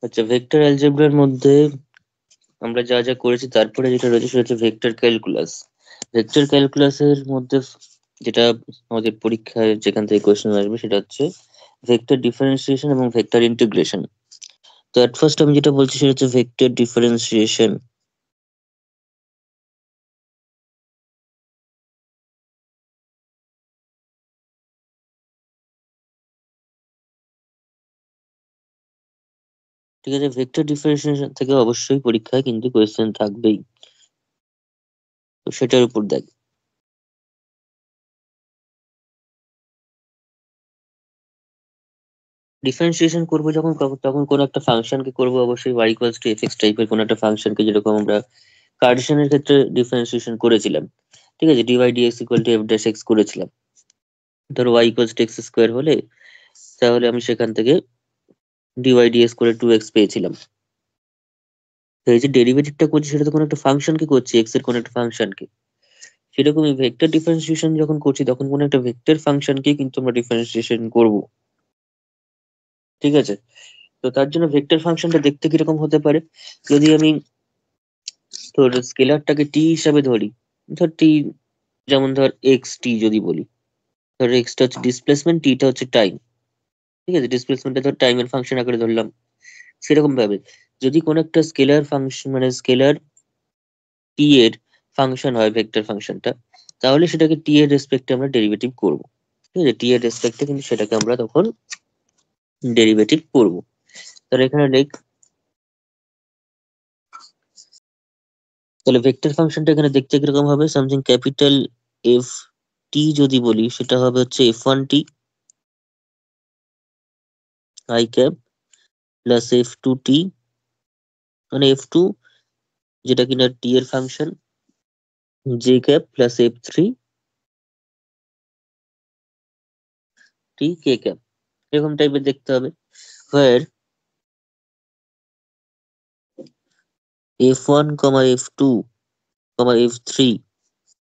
আচ্ছা, ভেক্টর অ্যালজেব্রার মধ্যে আমরা যা যা করেছি তারপরে যেটা রয়েছে সেটা হচ্ছে ভেক্টর ক্যালকুলাস। ভেক্টর ক্যালকুলাসের মধ্যে যেটা আমাদের পরীক্ষায় যেখান থেকে কোয়েশ্চেন আসবে সেটা হচ্ছে ভেক্টর ডিফারেন্সিয়েশন এবং ভেক্টর ইন্টিগ্রেশন। তো এট ফার্স্ট আমি যেটা বলছি সেটা হচ্ছে ভেক্টর ডিফারেন্সিয়েশন। ঠিক আছে, ভেক্টর ডিফারেন্সিয়েশন থেকে অবশ্যই পরীক্ষায় কিন্তু কোয়েশ্চেন থাকবেই। তো সেটার উপর দেখ, ডিফারেন্সিয়েশন করবো যখন তখন কোন একটা ফাংশনকে করবো অবশ্যই y ইকুয়ালস টু fx টাইপের কোন একটা ফাংশনকে, যেরকম আমরা কার্টেশিয়ানের ক্ষেত্রে ডিফারেন্সিয়েশন করেছিলাম। ঠিক আছে, dy dx equal to f dash x করেছিলাম। ধরো y equals to x square হলে তাহলে আমি সেখান থেকে dy dx করে 2x পেয়েছিলাম। তো এই যে ডেরিভেটিভটা করছি সেটা তো কোনো একটা ফাংশনকে করছি, x এর কোনো একটা ফাংশনকে। সেরকমই ভেক্টর ডিফারেন্সিয়েশন যখন করছি তখন কোনো একটা ভেক্টর ফাংশনকে কিন্তু আমরা ডিফারেন্সিয়েশন করব। ঠিক আছে, তো তার জন্য ভেক্টর ফাংশনটা দেখতে কিরকম হতে পারে, যদি আমি তোর স্কেলারটাকে টি হিসাবে ধরি, ধর টি, যেমন ধর এক্স টি যদি বলি, ধর এক্সটা হচ্ছে ডিসপ্লেসমেন্ট, টিটা হচ্ছে টাইম। ঠিক আছে, ডিসপ্লেসমেন্টটা ধর টাইমের ফাংশন আকারে ধরলাম। সেরকম ভাবে যদি কোনো একটা স্কেলার ফাংশন মানে স্কেলার টি এর ফাংশন হয় ভেক্টর ফাংশনটা, তাহলে সেটাকে টি এর রেসপেক্টে আমরা ডেরিভেটিভ করব। ঠিক আছে, টি এর রেসপেক্টে কিন্তু সেটাকে আমরা তখন ডেরিভেটিভ করব। তাহলে এখানে দেখ, তাহলে ভেক্টর ফাংশনটা এখানে দেখতে কিরকম হবে, সামথিং ক্যাপিটাল এফ টি যদি বলি সেটা হবে হচ্ছে F one T I cap plus F two T, মানে এফ টু যেটা কিনা টি এর function, J cap plus F three T K cap, এরকম টাইপের দেখতে হবে। where F one comma F two comma F three,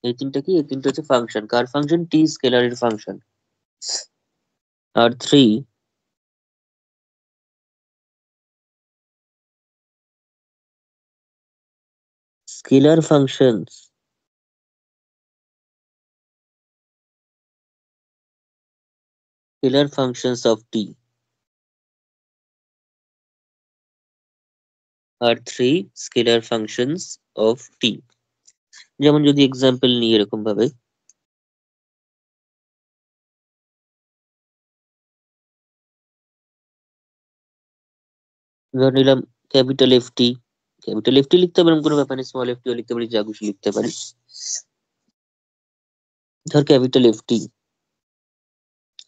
এই তিনটা কি, এই তিনটা হচ্ছে ফাংশন, কার ফাংশন, টি স্কেলারের ফাংশন। আর three scalar functions scalar functions of T, আর three scalar functions of T. যেমন যদি এক্সাম্পল নিই এরকম ভাবে, ধর নিলাম capital F T, capital F T লিখতে পারি, এরকম কোনো ব্যাপার নেই, স্মল এফ টিও লিখতে পারি, যা খুশি লিখতে পারি। ধর ক্যাপিটাল এফ টি,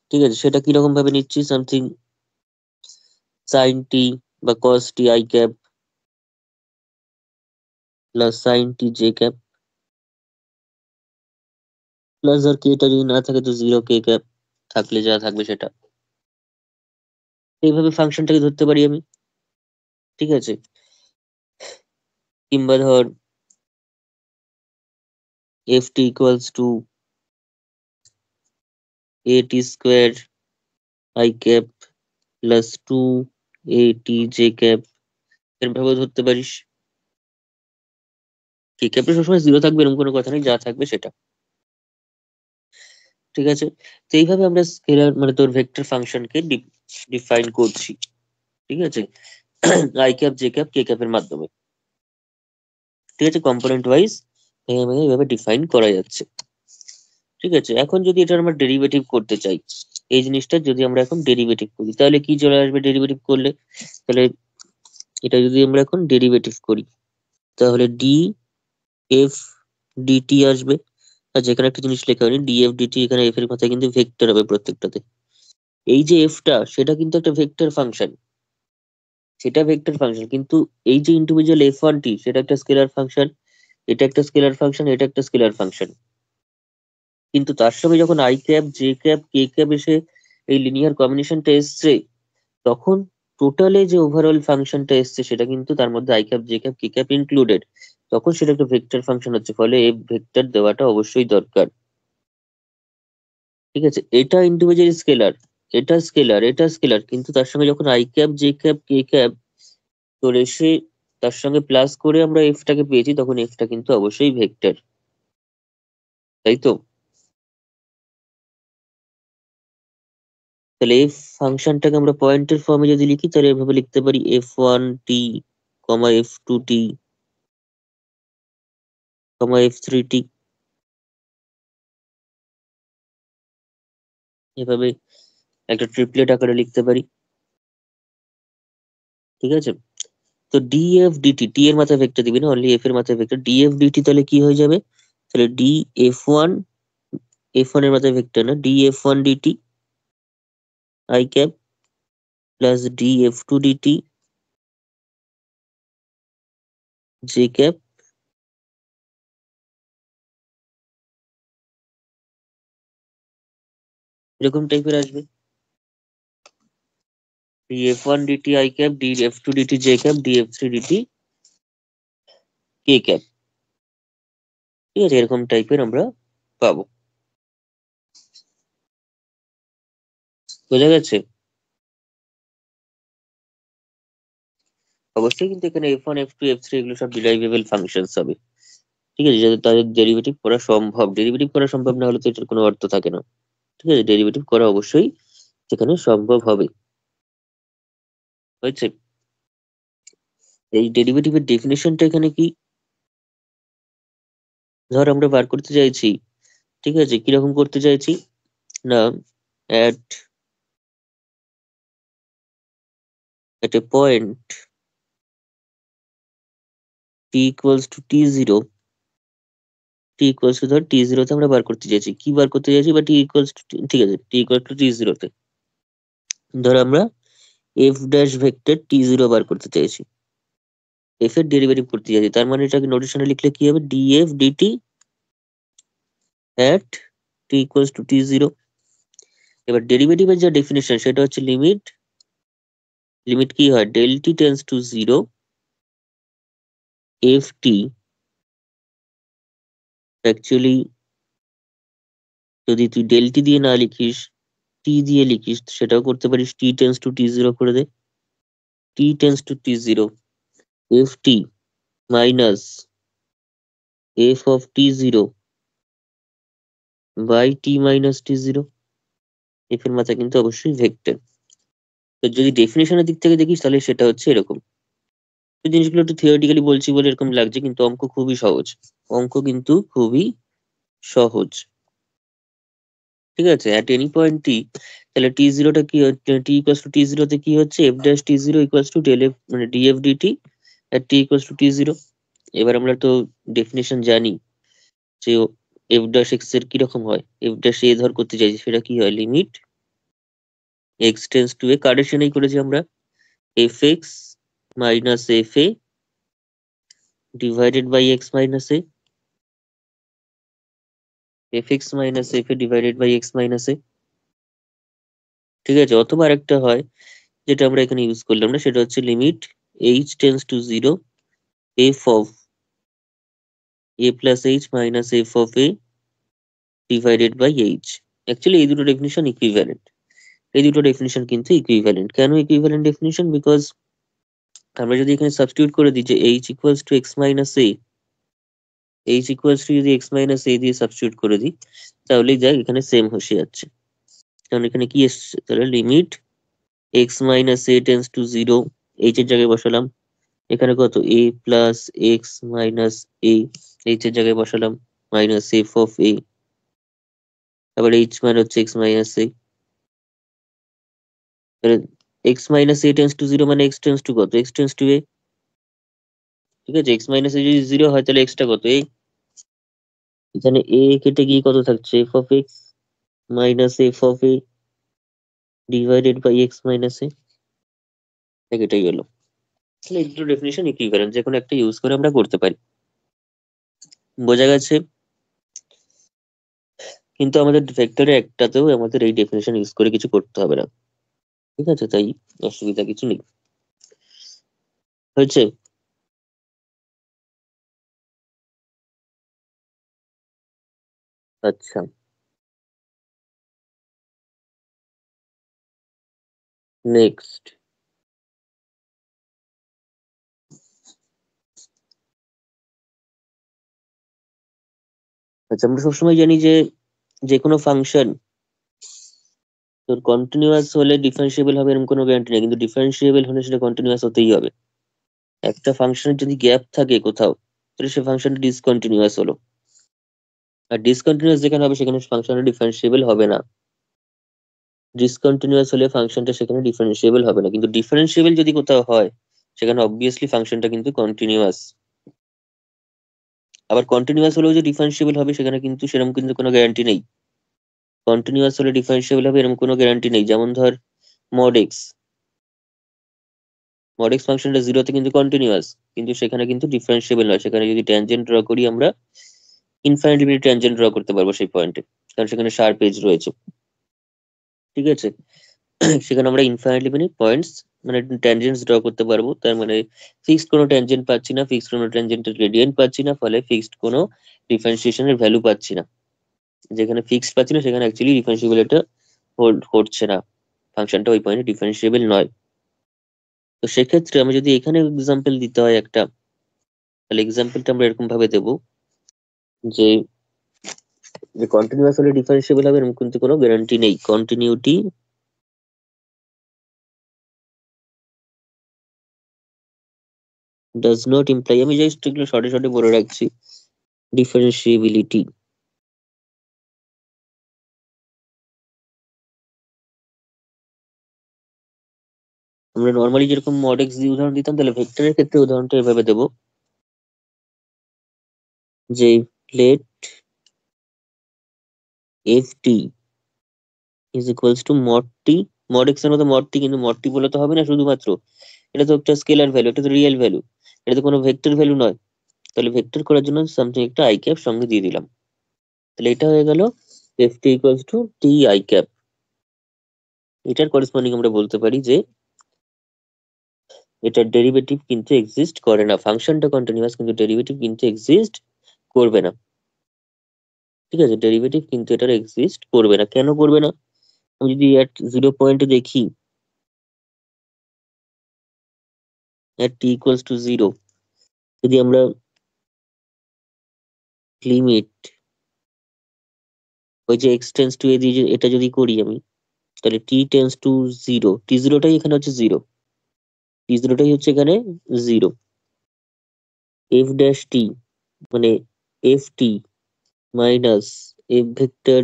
ঠিক আছে, সেটা কিরকম ভাবে নিচ্ছি, সামথিং সাইন টি বা cos T I cap plus sine T J cap plus, ধর কেটা যদি না থাকে তো জিরো কে ক্যাপ, থাকলে যা থাকবে সেটা। এইভাবে ফাংশনটাকে ধরতে পারি আমি। ঠিক আছে, কিংবা ধর F T equals to A T square I cap plus two A T J cap, এরকম ভাবে ধরতে পারিস। কে ক্যাপে সবসময় জিরো থাকবে এরকম কোনো কথা নেই, যা থাকবে সেটা। ঠিক আছে, তো এইভাবে আমরা স্কেলার মানে তোর ভেক্টর ফাংশনকে ডিফাইন করছি। ঠিক আছে, আই ক্যাপ জে ক্যাপ কে ক্যাপের মাধ্যমে। ঠিক আছে, কম্পোনেন্ট ওয়াইজ এইভাবে ডিফাইন করা যাচ্ছে। ঠিক আছে, এখন যদি এটা আমরা ডেরিভেটিভ করতে চাই, এই জিনিসটা যদি আমরা এখন ডেরিভেটিভ করি তাহলে কি চলে আসবে ডেরিভেটিভ করলে, তাহলে এটা যদি আমরা এখন ডেরিভেটিভ করি তাহলে ডি এফ ডিটি আসবে। আর যেখানে একটা জিনিস লেখা হয়নি ডি এফ ডিটি, এখানে এফ এর মাথায় কিন্তু ভেক্টর হবে প্রত্যেকটাতে। এই যে এফটা সেটা কিন্তু একটা ভেক্টর ফাংশন, সেটা ভেক্টর ফাংশন, কিন্তু এই যে ইন্ডিভিজুয়াল এফ ওয়ান টি সেটা একটা স্কেলার ফাংশন, এটা একটা স্কেলার ফাংশন, এটা একটা স্কেলার ফাংশন। কিন্তু তার সঙ্গে যখন I cap J cap K cap এসে এই লিনিয়ার কম্বিনেশনটা এসছে, তখন টোটালে যে ওভারঅল ফাংশনটা এসছে সেটা কিন্তু তার মধ্যে I cap J cap K cap included, তখন সেটা একটা ভেক্টর ফাংশন হচ্ছে, ফলে এই ভেক্টর দেওয়াটা অবশ্যই দরকার। ঠিক আছে, এটা ইন্ডিভিজুয়াল স্কেলার, এটা স্কেলার, এটা স্কেলার, কিন্তু তার সঙ্গে যখন I cap J cap K cap তো রেশে তার সঙ্গে প্লাস করে আমরা এফটাকে পেয়েছি, তখন এফটা কিন্তু অবশ্যই ভেক্টর, তাই তো? তাহলে এফ ফাংশনটাকে আমরা পয়েন্টের ফর্মে যদি লিখি, তাহলে এভাবে লিখতে পারি f1t, f2t, f3t, এভাবে একটা ট্রিপলেট আকারে লিখতে পারি। ঠিক আছে, তো ডিএফ ডিটি, টি এর মাথায় ভেক্টর দিবি না, অনলি এফ এর মাথায় ভেক্টর, ডিএফ ডিটি তাহলে কি হয়ে যাবে? তাহলে D F one, F one এর মাথায় ভেক্টর না, D F one DT I cap plus D F two DT J cap, এরকম টাইপের আসবে। D F one DT I cap, D F two DT J cap, D F three DT K cap. ঠিক আছে, এরকম টাইপের আমরা পাবো। বোঝা গেছে? অবশ্যই কিন্তু এখানে F one F two F three এগুলো সব ডিরাইভেবল ফাংশনস হবে। ঠিক আছে, যাতে তাদের ডেরিভেটিভ করা সম্ভব, ডেরিভেটিভ করা সম্ভব না হলে তো এটার কোনো অর্থ থাকে না। ঠিক আছে, ডেরিভেটিভ করা অবশ্যই সেখানে সম্ভব হবে। হয়েছে? এই ডেরিভেটিভের ডেফিনেশনটা এখানে কি? ধর আমরা বার করতে চাইছি, ঠিক আছে, কিরকম করতে চাইছি না, at at a point t equals to t0, t equals to ধর t0 তে আমরা বার করতে চাইছি, কি বার করতে চাইছি, বা t equals to ঠিক আছে, t equals to t0 তে ধর আমরা f ড্যাশ ভেক্টর t0 বার করতে চাইছি, f এর ডেরিভেটিভ করতে চাইছি, তার মানে এটাকে নোটেশনে লিখলে কি হবে, df dt at t equals to t0। এবার ডেরিভেটিভের যা ডেফিনেশন সেটা হচ্ছে লিমিট, লিমিট কি হয়, del t tends to 0 f t, actually যদি তুই del t দিয়ে না লিখিস, t দিয়ে লিখিস, সেটাও করতে পারিস, t tends to t0 করে দে, t tends to t0 f t minus f of t0 by t minus t0। f এর মাথা কিন্তু অবশ্যই ভেক্টর। তো যদি ডেফিনেশনের দিক থেকে দেখিস তাহলে সেটা হচ্ছে এরকম। তো জিনিসগুলো একটু থিওরিটিক্যালি বলছি বলে এরকম লাগছে, কিন্তু অঙ্ক খুবই সহজ, অঙ্ক কিন্তু খুবই সহজ। ঠিক আছে, অ্যাট এনি পয়েন্ট টি, তাহলে টি জিরোটা কি হচ্ছে, টি ইকুয়ালস টু টি জিরোতে কি হচ্ছে, F dash T zero equals to del F মানে DF DT at T equals to T zero. এবার আমরা তো ডেফিনেশন জানি যে এফ ড্যাশ এক্স এর কিরকম হয়, এফ ড্যাশ এ ধর করতে চাইছি, সেটা কি হয়, limit X tends to A, কার্টেশিয়ানেই করেছি আমরা, F X minus F A divided by X minus A, F X minus F A divided by X minus A. ঠিক আছে, অথবা আরেকটা হয় যেটা আমরা এখানে ইউজ করলাম না, সেটা হচ্ছে limit H tends to zero F of A plus H minus F of A divided by H. Actually এই দুটো ডেফিনিশন ইকুইভ্যালেন্ট, এই দুটো ডেফিনিশন কিন্তু ইকুইভ্যালেন্ট। কেন ইকুইভ্যালেন্ট ডেফিনিশন? বিকজ আমরা যদি এখানে সাবস্টিটিউট করে দিই যে H equals to x minus A, H equals to যদি এক্স মাইনাস এ দিয়ে সাবস্টিটিউট করে দিই, তাহলেই দেখ এখানে সেম বসে যাচ্ছে। কারণ এখানে কি এসছে, তাহলে limit x minus A tense to zero, H এর জায়গায় বসালাম, এখানে কত, এ প্লাস এক্স মাইনাস এ, এইচ এর জায়গায় বসালাম মাইনাস এফ অফ এ, আবার এইচ মানে হচ্ছে এক্স মাইনাস এ, তাহলে x minus A tense to zero মানে এক্স টেন্স টু কত, এক্স টেন্স টু এ। ঠিক আছে, এক্স মাইনাস এ যদি জিরো হয় তাহলে এক্সটা কত, এ। এখানে এ কেটে গিয়ে কত থাকছে, F of X minus F of A divided by X minus A, এটাই হলো। তাহলে এই দুটো ডেফিনিশন ইকুইভ্যালেন্ট, যে কোনো একটা ইউজ করে আমরা করতে পারি। বোঝা গেছে? কিন্তু আমাদের ভেক্টরে একটাতেও আমাদের এই ডেফিনেশন ইউজ করে কিছু করতে হবে না। ঠিক আছে, তাই অসুবিধা কিছু নেই। হয়েছে? আচ্ছা, নেক্সট। আচ্ছা, আমরা সবসময় জানি যে যে কোনো ফাংশন তোর কন্টিনিউয়াস হলে ডিফারেন্সিয়েবল হবে এরকম কোনো গ্যারান্টি নেই, কিন্তু ডিফারেন্সিয়েবল হলে সেটা কন্টিনিউয়াস হতেই হবে। একটা ফাংশনের যদি গ্যাপ থাকে কোথাও, তাহলে সে ফাংশনটা ডিসকন্টিনিউয়াস হলো। আর ডিসকন্টিনিউয়াস যেখানে হবে সেখানে ফাংশনটা ডিফারেন্সিয়েবল হবে না। ডিসকন্টিনিউয়াস হলে ফাংশনটা সেখানে ডিফারেন্সিয়েবল হবে না, কিন্তু ডিফারেন্সিয়েবল যদি কোথাও হয় সেখানে অবভিয়াসলি ফাংশনটা কিন্তু কন্টিনিউয়াস। আবার কন্টিনিউয়াস হলেও যে ডিফারেন্সিয়েবল হবে সেখানে কিন্তু সেরকম কিন্তু কোনো গ্যারান্টি নেই। কন্টিনিউয়াস হলে ডিফারেন্সিয়েবল হবে এরকম কোনো গ্যারান্টি নেই। যেমন ধর মড এক্স, মড এক্স ফাংশনটা জিরোতে কিন্তু কন্টিনিউয়াস, কিন্তু সেখানে কিন্তু ডিফারেন্সিয়েবল নয়। সেখানে যদি ট্যানজেন্ট ড্র করি আমরা ইনফাইনাইটলি ট্যানজেন্ট ড্র করতে পারবো সেই পয়েন্টে, কারণ সেখানে শার্প এজ রয়েছে। ঠিক আছে, সেখানে আমরা ইনফাইনাইটলি মানে পয়েন্টস মানে ট্যানজেন্টস ড্র করতে পারবো। তার মানে ফিক্সড কোনো ট্যানজেন্ট পাচ্ছি না, ফিক্সড কোনো ট্যানজেন্টের গ্রেডিয়েন্ট পাচ্ছি না, ফলে ফিক্সড কোনো ডিফারেন্সিয়েশনের ভ্যালু পাচ্ছি না। যেখানে ফিক্সড পাচ্ছি না সেখানে অ্যাকচুয়ালি ডিফারেন্সিয়েবলটা হোল্ড করছে না, ফাংশনটা ওই পয়েন্টে ডিফারেন্সিয়েবল নয়। তো সেক্ষেত্রে আমি যদি এখানে এক্সাম্পল দিতে হয় একটা, তাহলে এক্সাম্পলটা আমরা এরকম ভাবে দেবো যে যে কন্টিনিউয়াস হলে ডিফারেন্সিয়েবল হবে এরকম কিন্তু কোনো গ্যারান্টি নেই। কন্টিনিউটি ডাজ নট ইমপ্লাই, আমি জাস্ট এগুলো শর্টে শর্টে বলে রাখছি, ডিফারেন্সিয়েবিলিটি। আমরা নর্মালি যেরকম মড এক্স দিয়ে উদাহরণ দিতাম, তাহলে ভেক্টরের ক্ষেত্রে উদাহরণটা এভাবে দেবো যে let F T is equals to mod T, mod X এর মতো মড টি, কিন্তু মড টি বলে তো হবে না শুধুমাত্র, এটা তো একটা স্কেলার ভ্যালু, এটা তো রিয়েল ভ্যালু, এটা তো কোনো ভেক্টর ভ্যালু নয়। তাহলে ভেক্টর করার জন্য সামথিং একটা আই ক্যাপ সঙ্গে দিয়ে দিলাম, তাহলে এটা হয়ে গেল F T equals to T I cap. এটার করেসপন্ডিং আমরা বলতে পারি যে এটার ডেরিভেটিভ কিন্তু এক্সিস্ট করে না। ফাংশনটা কন্টিনিউয়াস কিন্তু ডেরিভেটিভ কিন্তু এক্সিস্ট করবে না। ঠিক আছে, ডেরিভেটিভ কিন্তু এটার এক্সিস্ট করবে না। কেন করবে না? আমি যদি এট জিরো পয়েন্টে দেখি, এট টি ইকুয়ালস টু জিরো, যদি আমরা লিমিট ওই যে এক্স টেন্স টু এ দিয়ে এটা যদি করি আমি, তাহলে টি টেন্স টু জিরো, টি জিরোটাই এখানে হচ্ছে জিরো, টি জিরোটাই হচ্ছে এখানে জিরো। এফ ড্যাশ টি মানে F T minus F vector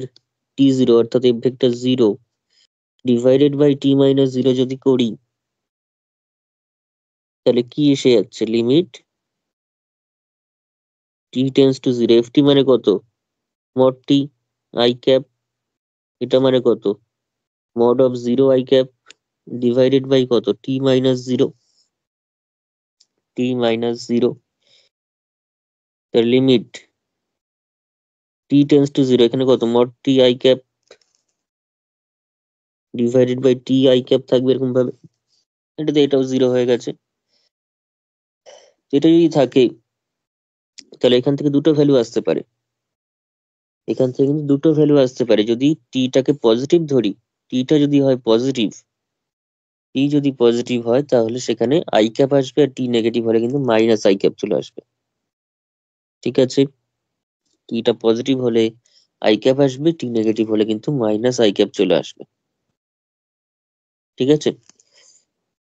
T zero অর্থাৎ F vector zero divided by T minus zero যদি করি, তাহলে কি এসে যাচ্ছে? Limit T tends to zero, F T মানে কত? মড টি আই ক্যাপ, এটা মানে কত? Mod of zero I cap divided by কত? T minus zero, T minus zero. তার limit T tends to zero, এখানে কত? Mod T I cap divided by T I cap থাকবে এরকম ভাবে, এটাতে এটাও জিরো হয়ে গেছে। এটা যদি থাকে তাহলে এখান থেকে দুটো ভ্যালু আসতে পারে, এখান থেকে কিন্তু দুটো ভ্যালু আসতে পারে যদি টিটাকে পজিটিভ ধরি। টিটা যদি হয় পজিটিভ, টি যদি পজিটিভ হয় তাহলে সেখানে আই ক্যাপ আসবে, আর টি নেগেটিভ হলে কিন্তু মাইনাস আই ক্যাপ চলে আসবে। ঠিক আছে, টিটা পজিটিভ হলে আই ক্যাপ আসবে, টি নেগেটিভ হলে কিন্তু মাইনাস আই ক্যাপ চলে আসবে। ঠিক আছে,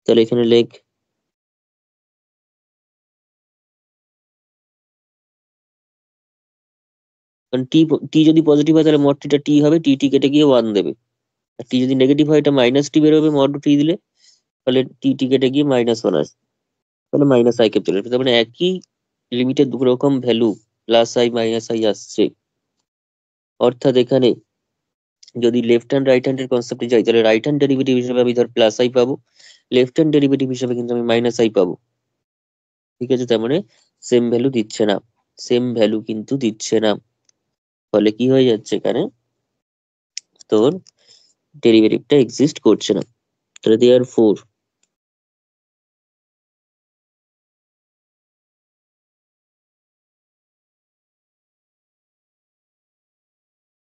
তাহলে এখানে লেখ কারণ টি, টি যদি পজিটিভ হয় তাহলে মড টিটা টি হবে, টি টি কেটে গিয়ে ওয়ান দেবে। আর টি যদি নেগেটিভ হয় এটা মাইনাস টি বেরোবে মড টি দিলে, তাহলে টি টি কেটে গিয়ে মাইনাস ওয়ান আসবে, তাহলে মাইনাস আই ক্যাপ চলে আসবে। তার মানে একই লিমিটের দু রকম value plus I minus I আসছে। অর্থাৎ এখানে যদি লেফট হ্যান্ড রাইট হ্যান্ডের কনসেপ্টে যাই, তাহলে রাইট হ্যান্ড ডেরিভেটিভ হিসেবে আমি ধর প্লাস আই পাবো, লেফট হ্যান্ড ডেরিভেটিভ হিসেবে কিন্তু আমি মাইনাস আই পাবো। ঠিক আছে, তার মানে সেম ভ্যালু দিচ্ছে না, সেম ভ্যালু কিন্তু দিচ্ছে না। ফলে কি হয়ে যাচ্ছে এখানে? তোর ডেরিভেটিভটা এক্সিস্ট করছে না। তাহলে দেয়ার ফোর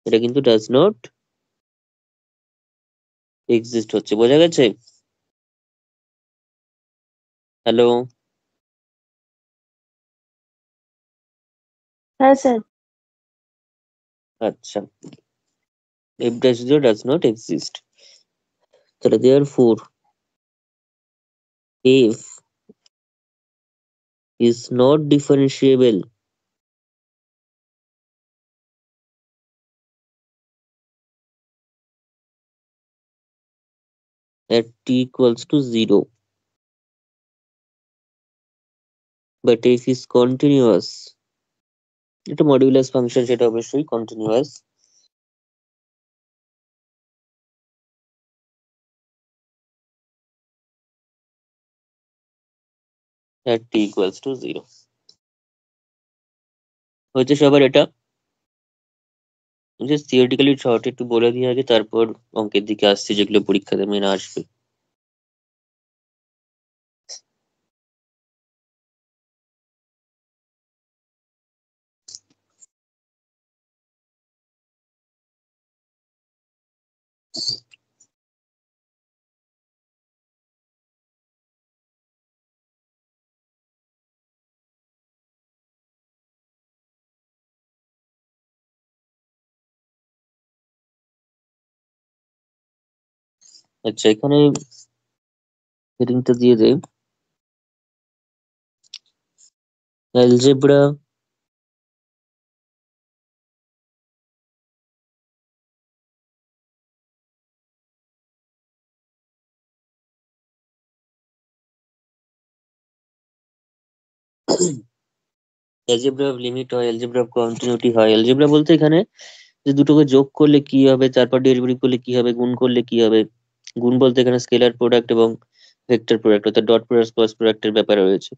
এটা কিন্তু ডাজ নট এক্সিস্ট হচ্ছে। বোঝা গেছে? হ্যালো? হ্যাঁ স্যার। আচ্ছা, f dash 0 does not exist. তাহলে therefore f is not differentiable at t equals to 0, but f is continuous. এটা মডুলাস ফাংশন, সেটা অবশ্যই continuous at t equals to 0. হচ্ছে সবার এটা? জাস্ট থিওরিটিক্যালি শর্ট একটু বলে দিয়ে আগে, তারপর অঙ্কের দিকে আসছে যেগুলো পরীক্ষাতে মেনে আসবে। আচ্ছা, এখানে হেডিংটা দিয়ে দেয় অ্যালজেব্রা অ্যালজেব্রা অফ লিমিট হয়, অ্যালজেব্রা অফ কন্টিনিউটি হয়। অ্যালজেব্রা বলতে এখানে যে দুটোকে যোগ করলে কি হবে, তারপর ডেরিভেটিভ করলে কি হবে, গুণ করলে কি হবে। গুণ বলতে এখানে স্কেলার প্রোডাক্ট এবং ভেক্টর প্রোডাক্ট, অর্থাৎ ডট প্রোডাক্ট ক্রস প্রোডাক্টের ব্যাপারে রয়েছে।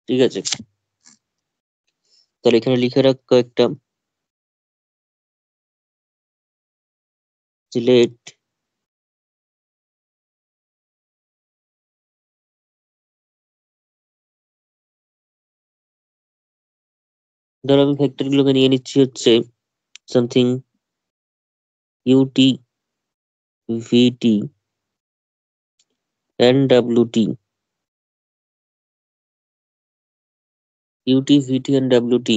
ঠিক আছে, তাহলে এখানে লিখে রাখ কয়েকটা। লেট ধরো আমি ভেক্টর গুলোকে নিয়ে নিচ্ছি হচ্ছে something UT VT and wt, ut vt and wt,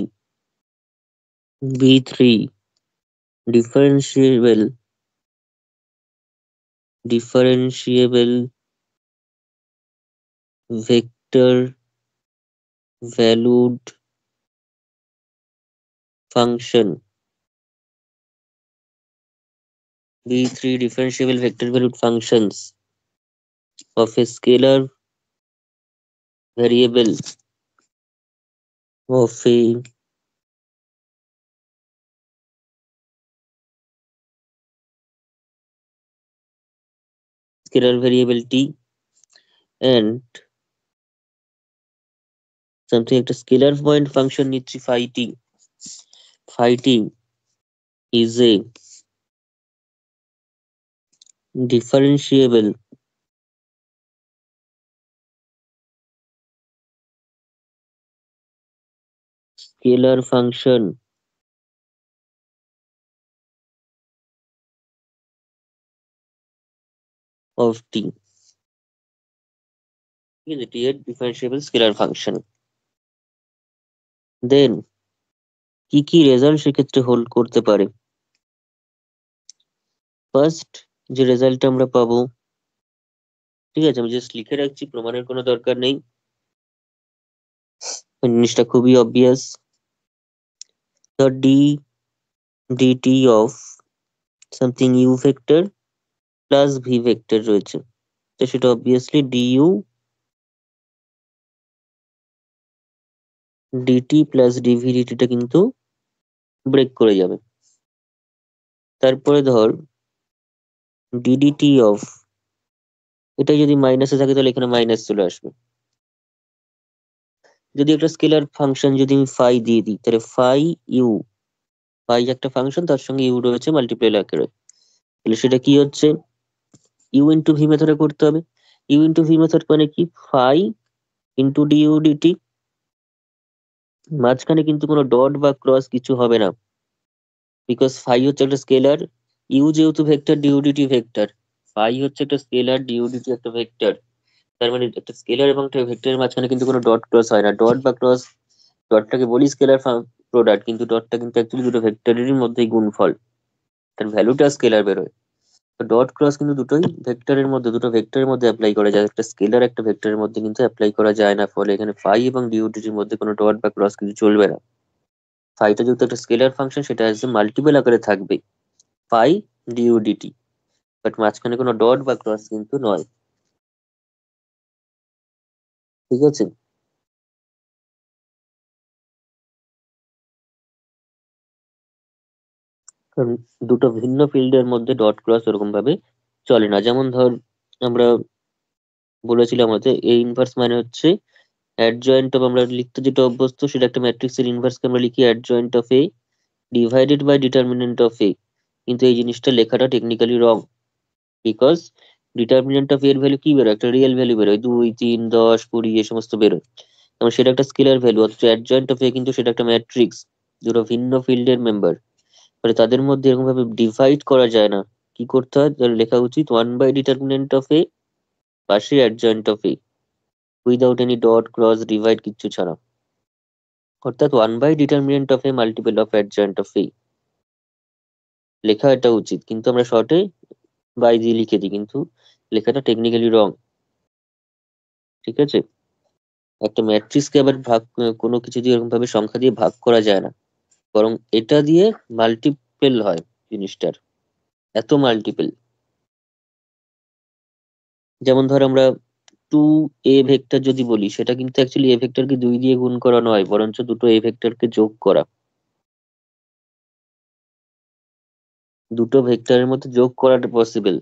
v3 differentiable vector valued function, v3 differentiable vector valued functions of a scalar variable of a scalar variable t and something একটা scalar point function নিচ্ছি phi t is a differentiable scalar function of t. ঠিক আছে, t এর differentiable scalar function। দেন কি কি result সেক্ষেত্রে hold করতে পারে? ফার্স্ট যে রেজাল্টটা আমরা পাবো, ঠিক আছে আমি জাস্ট লিখে রাখছি, প্রমাণের কোনো দরকার নেই, জিনিসটা খুবই obvious. the dt of something u vector plus v vector রয়েছে, তো সেটা obviously du dt plus dv dt টা কিন্তু ব্রেক করে যাবে। তারপরে ধর ddt of, এটা যদি মাইনাসে থাকে তাহলে এখানে মাইনাস চলে আসবে। যদি একটা স্কেলার ফাংশন যদি আমি ফাই দিয়ে দিই, তাহলে ফাই ইউ, ফাই একটা ফাংশন, তার সঙ্গে ইউ রয়েছে মাল্টিপ্লাই আকারে, তাহলে সেটা কি হচ্ছে, ইউ ইন্টু ভি মেথডে করতে হবে। ইউ ইন্টু ভি মেথড মানে কি, ফাই ইন্টু ডিউ ডিটি, মাঝখানে কিন্তু কোনো ডট বা ক্রস কিছু হবে না, বিকজ ফাই হচ্ছে একটা স্কেলার, ইউ যেহেতু vector, DU DT vector, phi হচ্ছে একটা স্কেলার, ডিউ ডিটি একটা ভেক্টর, তার মানে একটা স্কেলার এবং একটা ভেক্টরের মাঝখানে কিন্তু কোনো ডট ক্রস হয় না। ডট বা ক্রস ডটটাকে বলি স্কেলার প্রোডাক্ট, কিন্তু ডটটা কিন্তু অ্যাকচুয়ালি দুটো ভেক্টরেরই মধ্যেই গুণফল, তার ভ্যালুটা স্কেলার বেরোয়। তো ডট ক্রস কিন্তু দুটোই ভেক্টরের মধ্যে, দুটো ভেক্টরের মধ্যে অ্যাপ্লাই করা যায়, একটা স্কেলার একটা ভেক্টরের মধ্যে কিন্তু অ্যাপ্লাই করা যায় না। ফলে এখানে ফাই এবং ডিউটির মধ্যে কোনো ডট বা ক্রস কিছু চলবে না। ফাইটা যেহেতু একটা স্কেলার ফাংশন, সেটা অ্যাজ এ মাল্টিপল আকারে থাকবে, ফাই ডিউডিটি, বাট মাঝখানে কোনো ডট বা ক্রস কিন্তু নয়। ঠিক আছে? কারণ দুটো ভিন্ন ফিল্ডের মধ্যে ডট ক্রস ওরকম ভাবে চলে না। যেমন ধর, আমরা বলেছিলাম হচ্ছে এ ইনভার্স মানে হচ্ছে অ্যাডজয়েন্ট অফ, আমরা লিখতে যেটা অভ্যস্ত সেটা একটা ম্যাট্রিক্সের ইনভার্সকে আমরা লিখি adjoint of A divided by determinant of A. কিন্তু এই জিনিসটা লেখাটা technically wrong, because determinant of এর ভ্যালু কি বেরোয়, একটা রিয়েল ভ্যালু বেরোয়, 2, 3, 10, 20 এ সমস্ত বেরোয়। এবং সেটা একটা স্কেলার ভ্যালু, অথচ অ্যাডজয়েন্ট অফ এ কিন্তু সেটা একটা ম্যাট্রিক্স, দুটো ভিন্ন ফিল্ডের মেম্বার। ফলে তাদের মধ্যে এরকম ভাবে ডিভাইড করা যায় না। কি করতে হয়, তাহলে লেখা উচিত 1/ডিটারমিনেন্ট অফ এ পাশে adjoint of A, without any dot cross divide কিচ্ছু ছাড়া। অর্থাৎ one by determinant of A multiple of adjoint of A লেখা এটা উচিত, কিন্তু আমরা শর্টে বাই দিয়ে লিখে দিই, কিন্তু লেখাটা টেকনিক্যালি রং। ঠিক আছে? একটা ম্যাট্রিক্সকে আবার ভাগ, কোনো কিছু দিয়ে এরকম ভাবে সংখ্যা দিয়ে ভাগ করা যায় না, বরং এটা দিয়ে মাল্টিপল হয় জিনিসটার, এত মাল্টিপল। যেমন ধর আমরা 2a ভেক্টর যদি বলি, সেটা কিন্তু অ্যাকচুয়ালি এ ভেক্টরকে 2 দিয়ে গুণ করা নয়, বরঞ্চ দুটো এ ভেক্টরকে যোগ করা, দুটো ভেক্টরের মধ্যে যোগ করাটা পসিবল।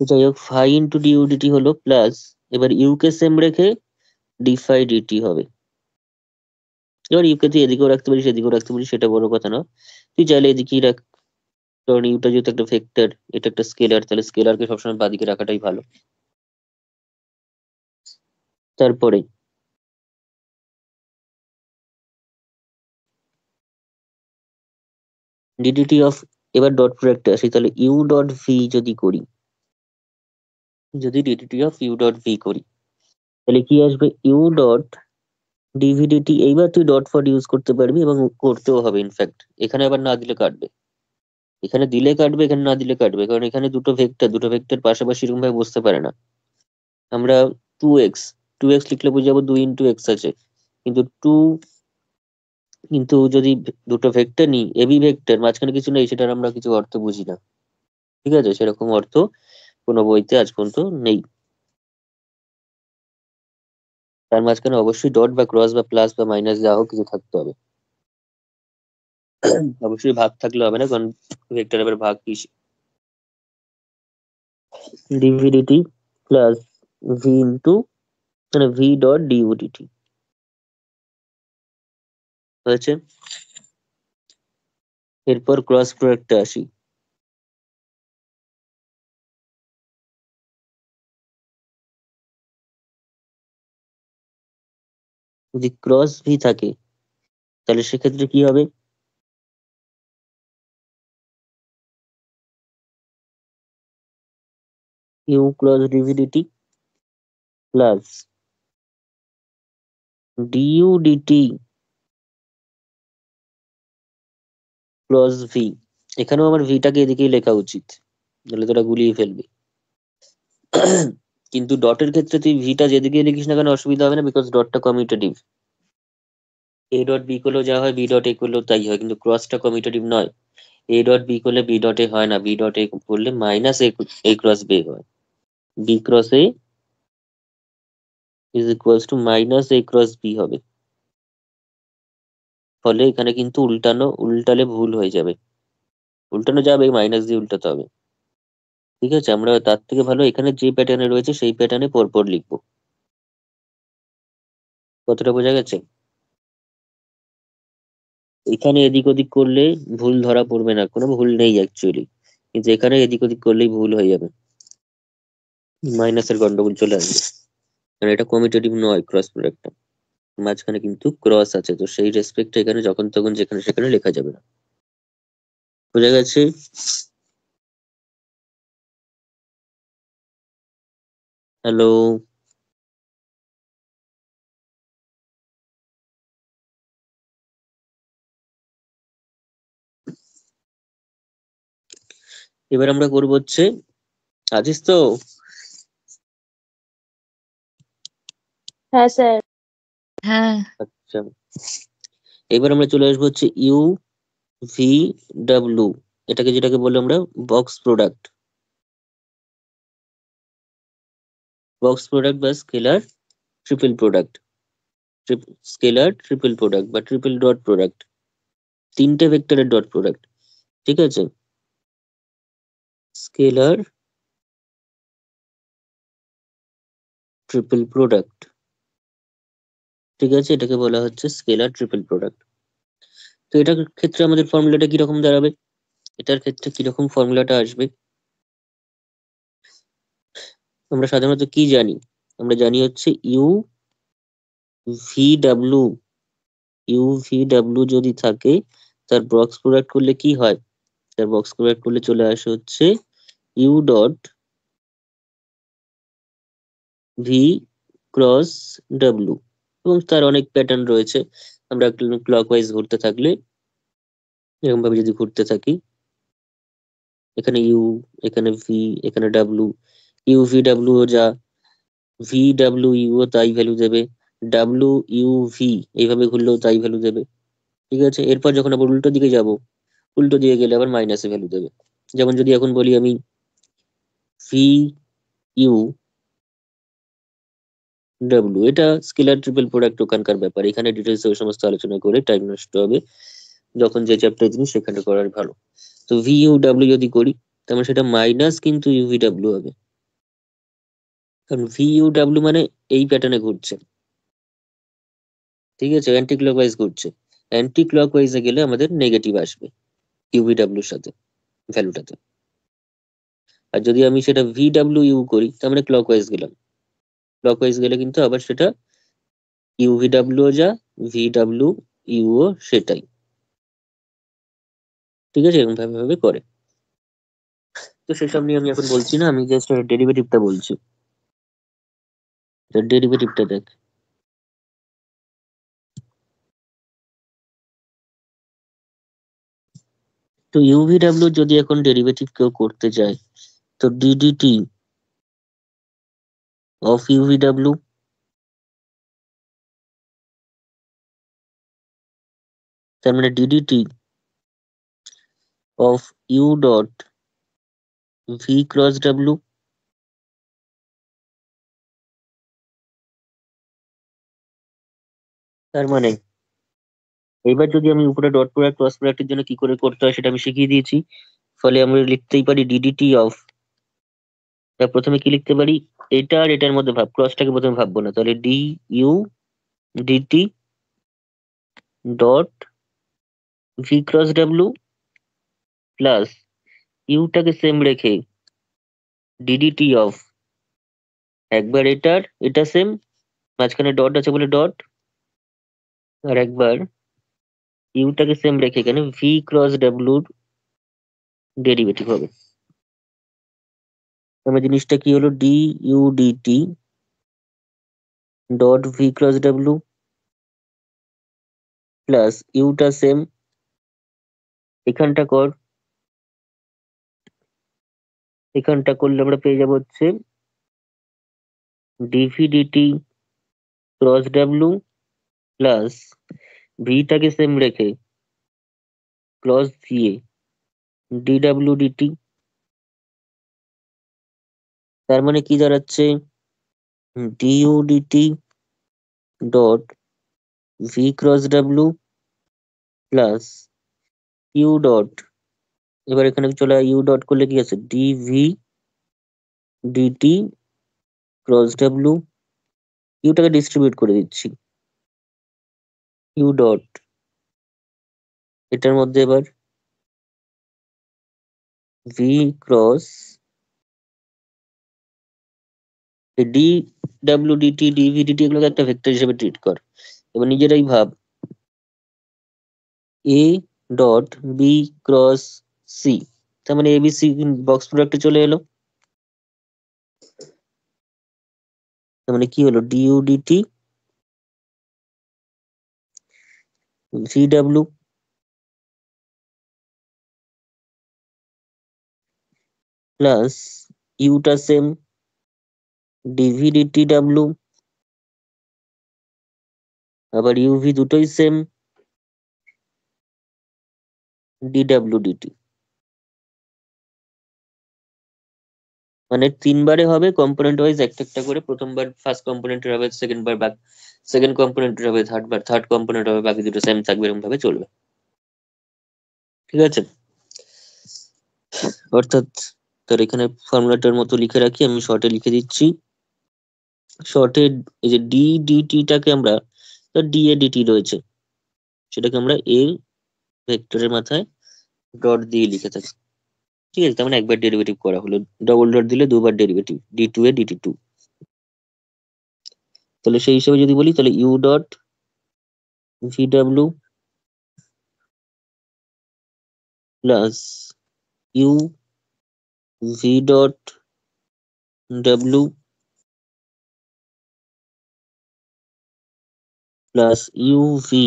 তো যাই হোক, ফাই ইন্টু ডিউডিটি হলো প্লাস, এবার ইউ কে সেম রেখে ডি ফাই ডিটি হবে। এবার ইউ কে তুই এদিকেও রাখতে পারিস এদিকেও রাখতে পারিস, সেটা বড় কথা না, তুই চাইলে এদিকেই রাখ। কারণ ইউটা যেহেতু একটা ভেক্টর, এটা একটা স্কেলার, তাহলে স্কেলারকে সবসময় বাদিকে রাখাটাই ভালো। তারপরে ডিডিটি অফ, এবার ডট প্রোডাক্টে আসি, তাহলে ইউ ডট ভি যদি করি, যদি DDT of U dot V করি, তাহলে কি আসবে, ইউ ডট ডিভিডিটি। এইবার তুই ডট ফর ইউজ করতে পারবি এবং করতেও হবে ইনফ্যাক্ট, এখানে আবার না দিলে কাটবে, এখানে দিলে কাটবে, এখানে না দিলে কাটবে, কারণ এখানে দুটো ভেক্টর পাশাপাশি এরকম ভাবে বসতে পারে না। আমরা 2x, 2x লিখলে বুঝে যাবো 2 × x আছে, কিন্তু কিন্তু যদি দুটো ভেক্টর নিই, এবি ভেক্টর, মাঝখানে কিছু নেই, সেটার আমরা কিছু অর্থ বুঝি না। ঠিক আছে? সেরকম অর্থ কোনো বইতে আজ পর্যন্ত নেই। তার মাঝখানে অবশ্যই ডট বা ক্রস বা প্লাস বা মাইনাস যা হোক কিছু থাকতে হবে। অবশ্যই ভাগ থাকলে হবে না, কারণ ভেক্টর আবার ভাগ কি, ডিভিডিটি প্লাস ভি ইন্টু, মানে ভি ডট ডিউডিটি হয়েছে। এরপর ক্রস প্রোডাক্টে আসি। যদি ক্রস ভি থাকে, তাহলে সেক্ষেত্রে কি হবে, U cross DV DT plus DU DT cross V. এখানেও আমার ভিটাকে এদিকেই লেখা উচিত, নাহলে তোরা গুলিয়ে ফেলবি। কিন্তু ডটের ক্ষেত্রে তুই ভিটা যেদিকে লিখিস না কেন অসুবিধা হবে না, বিকজ ডটটা কমিউটেটিভ। এ ডট বি করলেও যা হয়, বি ডট এ করলেও তাই হয়, কিন্তু ক্রসটা কমিউটেটিভ নয়। এ ডট বি করলে বি ডট এ হয় না, বি ডট এ করলে মাইনাস এ ক্রস বি হয়। B cross A is equals to minus A cross B হবে। ফলে এখানে কিন্তু উল্টালে ভুল হয়ে যাবে, উল্টানো যাবে, মাইনাস দিয়ে উল্টাতে হবে। ঠিক আছে? আমরা তার থেকে ভালো এখানে যে প্যাটার্নে রয়েছে সেই প্যাটার্নে পরপর লিখবো। কতটা বোঝা গেছে? এখানে এদিক ওদিক করলে ভুল ধরা পড়বে না, কোনো ভুল নেই অ্যাকচুয়ালি, কিন্তু এখানে এদিক ওদিক করলেই ভুল হয়ে যাবে, মাইনাসের গন্ডগোল চলে আসবে। কারণ এটা কমিউটেটিভ নয় ক্রস প্রোডাক্টটা, মাঝখানে কিন্তু ক্রস আছে, তো সেই রেসপেক্টে এখানে যখন তখন যেখানে সেখানে লেখা যাবে না। বোঝা গেছে? হ্যালো, এবার আমরা করবো হচ্ছে, আছিস তো? হ্যাঁ স্যার। হ্যাঁ। আচ্ছা, এবার আমরা চলে আসবো হচ্ছে ইউ ভি ডাব্লু, যেটাকে বলে আমরা বক্স প্রোডাক্ট। বক্স প্রোডাক্ট বা scalar triple product, scalar triple product বা ট্রিপল ডট প্রোডাক্ট, তিনটে ভেক্টরের ডট প্রোডাক্ট। ঠিক আছে, স্কেলার ট্রিপল প্রোডাক্ট। ঠিক আছে, এটাকে বলা হচ্ছে স্কেলার ট্রিপল প্রোডাক্ট। তো এটার ক্ষেত্রে আমাদের ফর্মুলাটা কিরকম দাঁড়াবে? এটার ক্ষেত্রে কিরকম ফর্মুলাটা আসবে? আমরা সাধারণত কি জানি? আমরা জানি হচ্ছে U V W, U V W যদি থাকে, তার বক্স প্রোডাক্ট করলে কি হয়? তার বক্স প্রোডাক্ট করলে চলে আসে হচ্ছে U dot V cross W, এবং তার অনেক প্যাটার্ন রয়েছে। আমরা ক্লকওয়াইজ ঘুরতে থাকলে, এরকম ভাবে যদি ঘুরতে থাকি, এখানে ইউ, এখানে ভি, এখানে ডাব্লু, ইউ ভি ডাব্লু যা, ভি ডাব্লু ইউ ও তাই ভ্যালু দেবে, ডাব্লু ইউ ভি এইভাবে ঘুরলেও তাই ভ্যালু দেবে। ঠিক আছে, এরপর যখন আবার উল্টো দিকে যাব, উল্টো দিকে গেলে আবার মাইনাসে ভ্যালু দেবে। যেমন যদি এখন বলি আমি ভি ইউ ডাব্লু, এটা স্কেলার ট্রিপল প্রোডাক্ট ওখানকার ব্যাপার, এখানে ডিটেলস ওই সমস্ত আলোচনা করে টাইম নষ্ট হবে। যখন যে চ্যাপ্টার জিনিস সেখানে করার ভালো। তো ভি ইউ ডাব্লু যদি করি, তার মানে সেটা মাইনাস কিন্তু ইউভি ডাব্লু হবে, কারণ ভি ইউ ডাব্লু মানে এই প্যাটার্নে ঘুরছে। ঠিক আছে, অ্যান্টি ক্লকওয়াইজ ঘুরছে। অ্যান্টি ক্লকওয়াইজে গেলে আমাদের নেগেটিভ আসবে ইউভি ডাব্লুর সাথে, ভ্যালুটাতে। আর যদি আমি সেটা ভি ডাব্লু ইউ করি, তার মানে ক্লকওয়াইজ গেলাম, ক্লকওয়াইজ গেলে কিন্তু আবার সেটা ইউভি ডাব্লু যা, ভি ডাব্লু ইউ ও সেটাই। ঠিক আছে, এরকম ভাবে ভাবে করে। তো সেসব নিয়ে আমি এখন বলছি না, আমি জাস্ট ডেরিভেটিভটা বলছি। ডেরিভেটিভটা দেখ। তো ইউভি ডাব্লু যদি এখন ডেরিভেটিভ কেউ করতে চায়, তো ডিডিটি অফ ইউভি ডাব্লু, তার মানে DDT of U dot V cross W. তার মানে এইবার যদি আমি উপরে ডট প্রোডাক্ট ক্রস প্রোডাক্টের জন্য কি করে করতে হয় সেটা আমি শিখিয়ে দিয়েছি। ফলে আমরা লিখতেই পারি ডিডিটি অফ, তা প্রথমে কি লিখতে পারি, এটা আর এটার মধ্যে ভাব, ক্রসটাকে প্রথমে ভাববো না, তাহলে D U DT dot V cross W plus ইউটাকে সেম রেখে ডিডিটি অফ, একবার এটার এটা সেম, মাঝখানে ডট আছে বলে ডট, আর একবার ইউটাকে সেম রেখে এখানে ভি ক্রস ডাব্লুর ডেরিভেটিভ হবে। আমার জিনিসটা কি হলো, D U DT dot V cross W plus ইউটা সেম, এখানটা কর, এখানটা করলে আমরা পেয়ে যাবো হচ্ছে DV DT cross W plus ভিটাকে সেম রেখে cross VA D W DT. তার মানে কি দাঁড়াচ্ছে, DU DT dot V cross W plus U dot, এবার এখানে চলে ইউ ডট করলে কি আছে, ডিভি ডিটি ক্রস ডাব্লু, ইউটাকে ডিস্ট্রিবিউট করে দিচ্ছি, ইউ ডট এটার মধ্যে এবার V cross D W DT DV DT এগুলোকে একটা ভেক্টর হিসেবে ট্রিট কর। এবার নিজেরাই ভাব, A dot B cross C, তার মানে এবিসি বক্স প্রোডাক্টে চলে এলো। তার মানে কি হলো, ডিউ ডিটি VW প্লাস ইউটা সেম ডিভি ডিটি ডাব্লু, আবার ইউভি দুটোই সেম ডিডাব্লু ডিটি। মানে তিনবারে হবে কম্পোনেন্ট ওয়াইজ একটা একটা করে, প্রথমবার ফার্স্ট কম্পোনেন্টের হবে, সেকেন্ড বার সেকেন্ড কম্পোনেন্টের হবে, থার্ড কম্পোনেন্ট হবে, বাকি দুটো সেম থাকবে, এরকম ভাবে চলবে। ঠিক আছে, অর্থাৎ তার এখানে ফর্মুলাটার মতো লিখে রাখি, আমি শর্টে লিখে দিচ্ছি। শর্টে এই যে ডি ডিটিটাকে আমরা, ডি এ ডিটি রয়েছে, সেটাকে আমরা এ ভেক্টরের মাথায় ডট দিয়ে লিখে থাকি। ঠিক আছে, তার মানে একবার ডেরিভেটিভ করা হলো, ডবল ডট দিলে দুবার ডেরিভেটিভ, D2 তাহলে সেই হিসেবে যদি বলি, তাহলে U dot VW plus U V dot W plus U V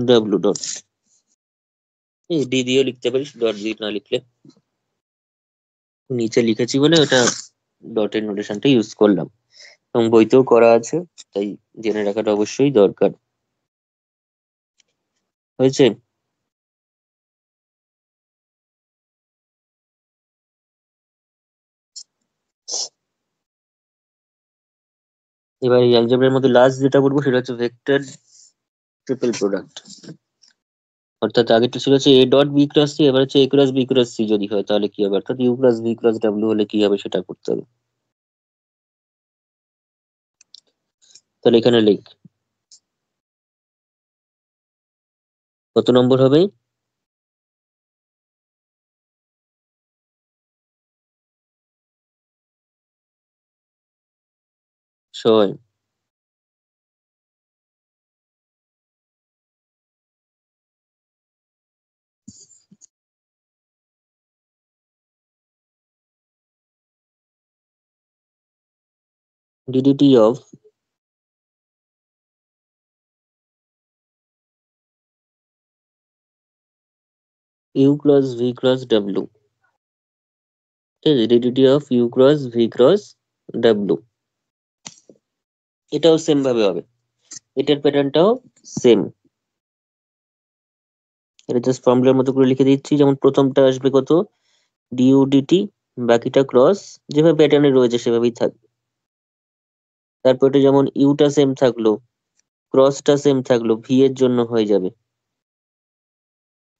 W dot, এই ডি দিয়েও লিখতে পারিস, ডট দিয়ে না লিখলে। নিচে লিখেছি বলে ওটা ডটের নোটেশনটা ইউজ করলাম, এবং বইতেও করা আছে, তাই জেনে রাখাটা অবশ্যই দরকার। হয়েছে? এবার এই অ্যালজেব্রার মধ্যে লাস্ট যেটা বলবো সেটা হচ্ছে ভেক্টর ট্রিপল প্রোডাক্ট। অর্থাৎ আগেরটা ছিল হচ্ছে A dot B cross C, এবার হচ্ছে A cross B cross C যদি হয় তাহলে কি হবে, অর্থাৎ U plus V cross W হলে কি হবে সেটা করতে হবে। তাহলে এখানে লিখ, কত নম্বর হবে? 6। DDT of U cross V cross W, ঠিক আছে, DDT of U cross V cross W, এটাও সেম ভাবে হবে, এটার প্যাটার্নটাও সেম। এটা জাস্ট ফর্মুলার মতো করে লিখে দিচ্ছি, যেমন প্রথমটা আসবে কত, ডিউ ডিটি, বাকিটা ক্রস, যেভাবে প্যাটার্নে রয়েছে সেভাবেই থাকবে। তারপর এটা যেমন ইউটা সেম থাকলো, ক্রসটা সেম থাকলো, ভি এর জন্য হয়ে যাবে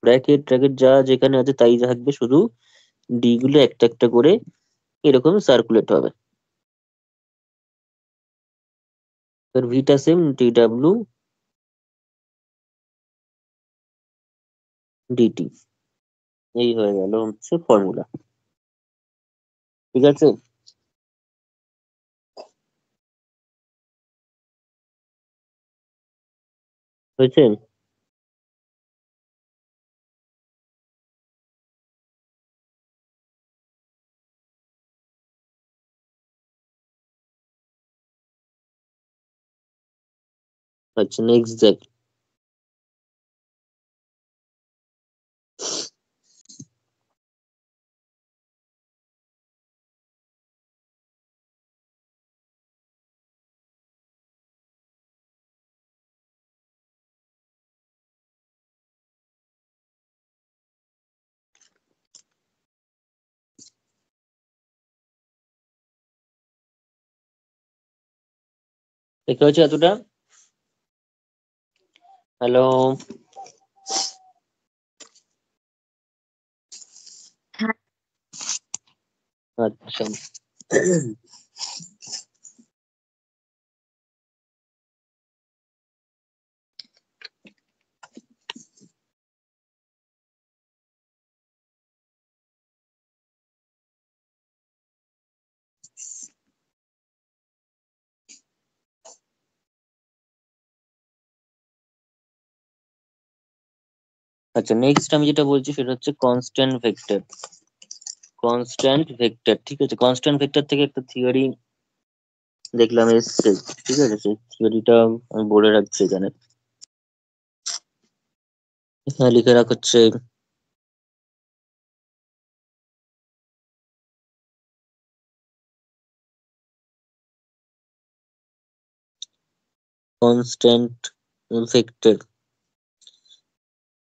ব্র্যাকেট ট্র্যাকেট যা যেখানে আছে তাই থাকবে, শুধু ডি গুলো একটা একটা করে এরকম সার্কুলেট হবে। এবার ভিটা সেম ডি ডাব্লিউ ডিটি, এই হয়ে গেল হচ্ছে ফর্মুলা। ঠিক আছে, হয়েছে? আচ্ছা, নেক্সট দেখ, দেখতে পাচ্ছ এতটা? হ্যালো? হ্যাঁ, আচ্ছা, আচ্ছা, নেক্সট আমি যেটা বলছি সেটা হচ্ছে কনস্ট্যান্ট ভেক্টর। কনস্ট্যান্ট ভেক্টর, ঠিক আছে। কনস্ট্যান্ট ভেক্টর থেকে একটা থিওরি দেখলাম এসছে, ঠিক আছে। সেই থিওরিটা আমি বলে রাখছি এখানে। এখানে লিখে রাখছে কনস্ট্যান্ট ভেক্টর,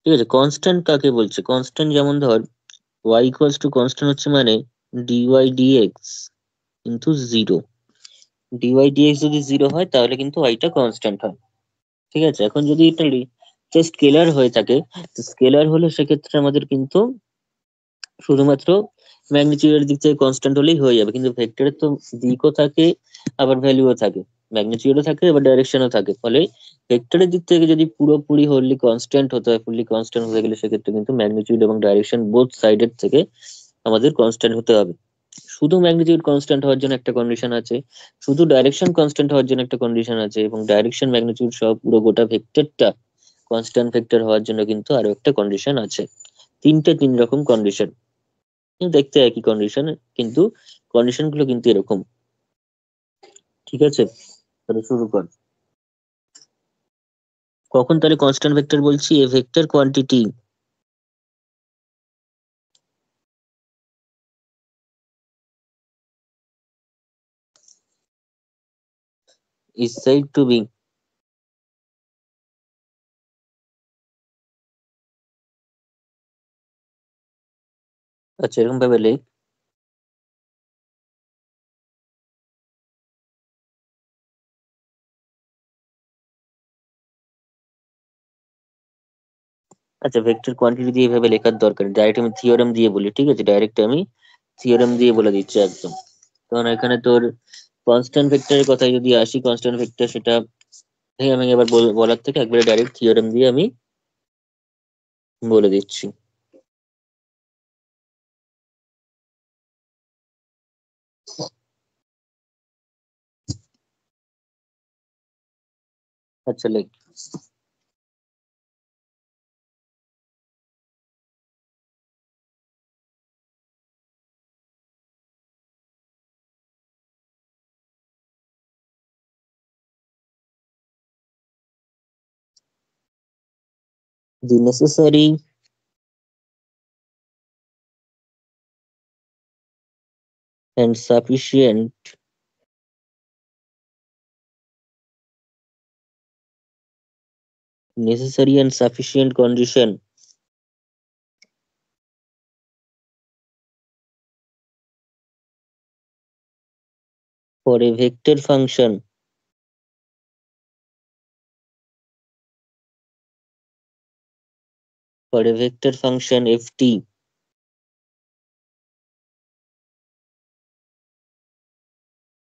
ঠিক আছে। কনস্ট্যান্ট কাকে বলছে? কনস্ট্যান্ট যেমন ধর y ইকুয়ালস টু কনস্ট্যান্ট হচ্ছে মানে ডিওয়াই ডিএক্স কিন্তু জিরো। ডিওয়াই ডিএক্স যদি জিরো হয় তাহলে কিন্তু y টা কনস্ট্যান্ট হয়, ঠিক আছে। এখন যদি এটা স্কেলার হয়ে থাকে, স্কেলার হলে সেক্ষেত্রে আমাদের কিন্তু শুধুমাত্র ম্যাগনিটিউডের দিক থেকে কনস্ট্যান্ট হলেই হয়ে যাবে, কিন্তু ভেক্টরের তো দিকও থাকে আবার ভ্যালুও থাকে, ম্যাগনিটিউডও থাকে আবার ডাইরেকশনও থাকে। ফলে ভেক্টরের দিক থেকে যদি পুরোপুরি হোলি কনস্ট্যান্ট হতে হয়, ফুললি কনস্ট্যান্ট হতে গেলে সেক্ষেত্রে কিন্তু ম্যাগনিটিউড এবং ডাইরেকশন বোথ সাইডের থেকে আমাদের কনস্ট্যান্ট হতে হবে। শুধু ম্যাগনিটিউড কনস্ট্যান্ট হওয়ার জন্য একটা কন্ডিশন আছে, শুধু ডাইরেকশন কনস্ট্যান্ট হওয়ার জন্য একটা কন্ডিশন আছে, এবং ডাইরেকশন ম্যাগনিটিউড সব পুরো গোটা ভেক্টরটা কনস্ট্যান্ট ভেক্টর হওয়ার জন্য কিন্তু আরো একটা কন্ডিশন আছে। তিন রকম কন্ডিশন, দেখতে একই কন্ডিশন কিন্তু কন্ডিশন গুলো কিন্তু এরকম, ঠিক আছে। তাহলে শুরু কর। কখন তাহলে কনস্ট্যান্ট ভেক্টর বলছি? এ vector quantity is said to be, আচ্ছা এরকম ভাবে লিখ। আচ্ছা ভেক্টর কোয়ান্টিটি দিয়ে এভাবে লেখার দরকার নেই, ডাইরেক্ট আমি থিওরেম দিয়ে বলি, ঠিক আছে। ডাইরেক্ট আমি থিওরেম দিয়ে বলে দিচ্ছি একদম। কারণ এখানে তোর কনস্ট্যান্ট ভেক্টরের কথায় যদি আসি, কনস্ট্যান্ট ভেক্টর সেটা ভেঙে ভেঙে এবার বলার থেকে একবারে ডাইরেক্ট থিওরেম দিয়ে আমি বলে দিচ্ছি। আচ্ছা লেখ। The necessary and sufficient condition for a vector function ft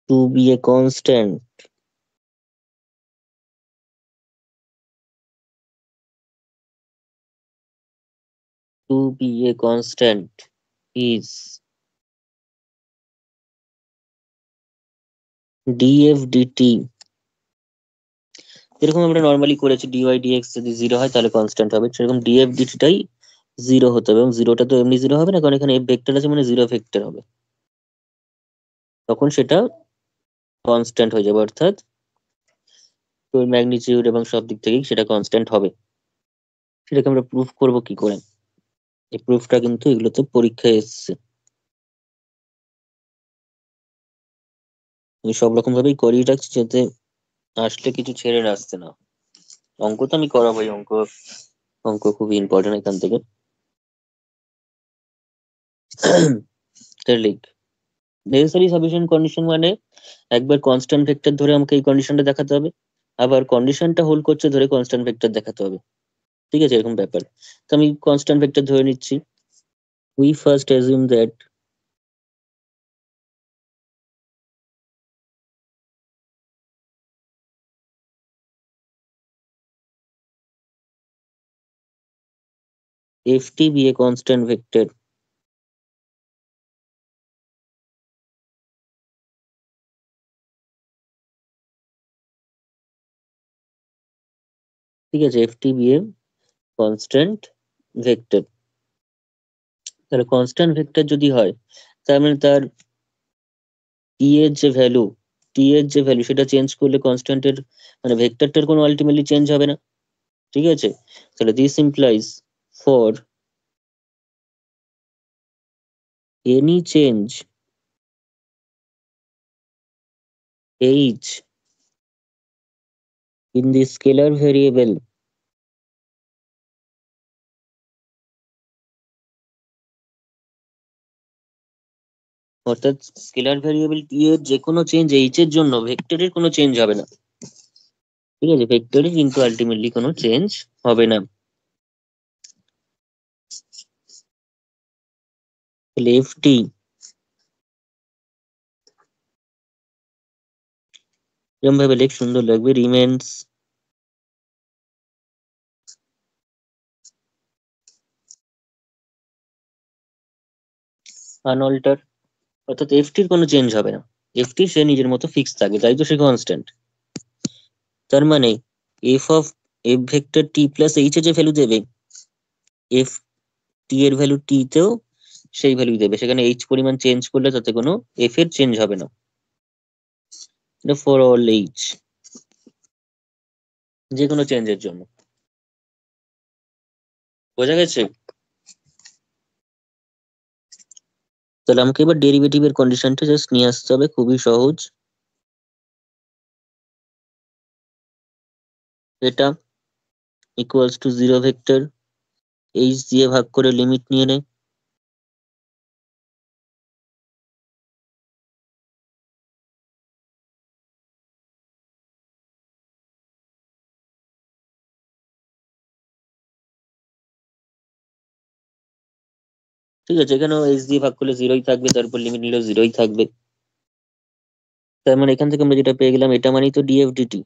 to be a constant is df dt। যেরকম আমরা নর্মালি করেছি ডিওয়াই ডিএক্স যদি জিরো হয় তাহলে কনস্ট্যান্ট হবে, সেরকম ডিএফ ডিটিটাই জিরো হতে হবে, এবং জিরোটা তো এমনি জিরো হবে না, কারণ এখানে এফ ভেক্টর আছে মানে জিরো ভেক্টর হবে, তখন সেটা কনস্ট্যান্ট হয়ে যাবে, অর্থাৎ তোর ম্যাগনিটিউড এবং সব দিক থেকেই সেটা কনস্ট্যান্ট হবে। সেটাকে আমরা প্রুফ করব কি করে? এই প্রুফটা কিন্তু এগুলোতে পরীক্ষায় এসছে, আমি সব রকম ভাবেই করিয়ে রাখছি যাতে আসলে কিছু ছেড়ে না আসতে না। অঙ্ক তো আমি করাবোই, অঙ্ক অঙ্ক খুবই ইম্পর্টেন্ট এখান থেকে। তাহলে লিখ, নেসেসারি সাফিসিয়েন্ট কন্ডিশন মানে একবার কনস্ট্যান্ট ভেক্টর ধরে আমাকে এই কন্ডিশনটা দেখাতে হবে, আবার কন্ডিশনটা হোল্ড করছে ধরে কনস্ট্যান্ট ভেক্টর দেখাতে হবে, ঠিক আছে, এরকম ব্যাপার। তো আমি কনস্ট্যান্ট ভেক্টর ধরে নিচ্ছি। We first assume that ft be a constant vector, ঠিক আছে, ft be a constant vector। তাহলে কনস্ট্যান্ট ভেক্টর যদি হয় তার মানে তার টি এর যে ভ্যালু সেটা চেঞ্জ করলে কনস্ট্যান্টের মানে ভেক্টরটার কোনো আলটিমেটলি চেঞ্জ হবে না। ঠিক আছে, তাহলে this implies for any change h in the scalar variable অর্থাৎ স্কেলার ভ্যারিয়েবল টি এর যে কোনো চেঞ্জ এইচ এর জন্য ভেক্টরের কোনো চেঞ্জ হবে না। ঠিক আছে, ভেক্টরের কিন্তু আলটিমেটলি কোনো চেঞ্জ হবে না। তাহলে এফ টি এরকম ভাবে লেখ, সুন্দর লাগবে। রিমেন্স আনঅল্টার, অর্থাৎ এফ টির কোনো চেঞ্জ হবে না। এফ টি সে নিজের মতো ফিক্স থাকে, তাই তো সে কনস্ট্যান্ট। তার মানে F vector T plus H A যে ভ্যালু দেবে, এফ টি এর ভ্যালু টি তেও সেই ভ্যালু দেবে। সেখানে এইচ পরিমাণ চেঞ্জ করলে তাতে কোনো এফ এর চেঞ্জ হবে না। ফর অল এইচ, যে কোনো চেঞ্জের জন্য। বোঝা গেছে? তাহলে আমাকে এবার ডেরিভেটিভের কন্ডিশনটা জাস্ট নিয়ে আসতে হবে, খুবই সহজ। এটা equals to zero vector H দিয়ে ভাগ করে লিমিট নিয়ে নে। ঠিক আছে, এখানেও এইচ দিয়ে ভাগ করলে জিরোই থাকবে, তারপর লিমিট নিলেও জিরোই থাকবে। তার মানে এখান থেকে আমরা যেটা পেয়ে গেলাম, এটা মানেই তো ডিএফডিটি,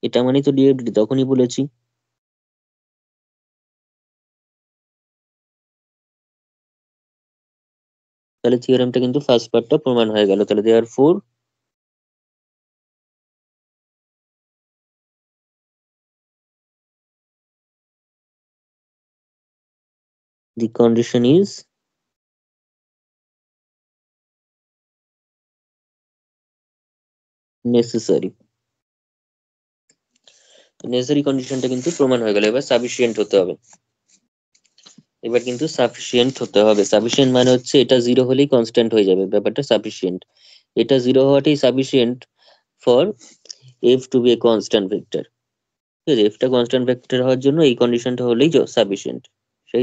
এটা মানেই তো ডিএফডিটি, তখনই বলেছি। তাহলে থিওরেমটা কিন্তু ফার্স্ট পার্টটা প্রমাণ হয়ে গেল। তাহলে therefore the condition is necessary। Necessary কন্ডিশনটা কিন্তু প্রমাণ হয়ে গেল। এবার সাফিসিয়েন্ট হতে হবে। এবার কিন্তু সাফিসিয়েন্ট হতে হবে। সাফিসিয়েন্ট মানে হচ্ছে এটা জিরো হলেই কনস্ট্যান্ট হয়ে যাবে, ব্যাপারটা সাফিসিয়েন্ট। এটা জিরো হওয়াটাই sufficient for F to be a constant vector. ঠিক আছে, এফটা কনস্ট্যান্ট ভেক্টর হওয়ার জন্য এই কন্ডিশনটা হলেই সাফিসিয়েন্ট।